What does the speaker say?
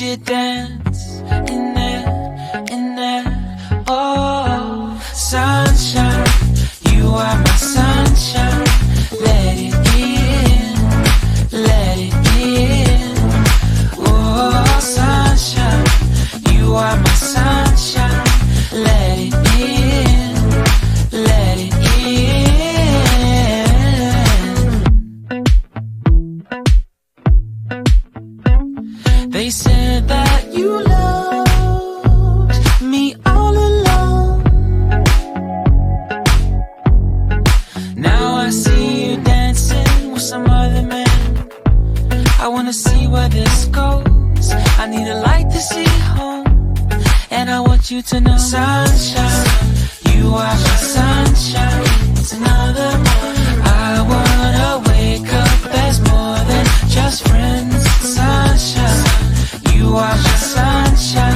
you dance in there, oh, sunshine, you are my sunshine, let it in, oh, sunshine, you are my sunshine, let it in, They said that you loved me all along. Now I see you dancing with some other man. I wanna see where this goes. I need a light to see home. And I want you to know, sunshine, you are my sunshine. It's another one. I wanna wake up as more than just friends. Sunshine, you are my sunshine.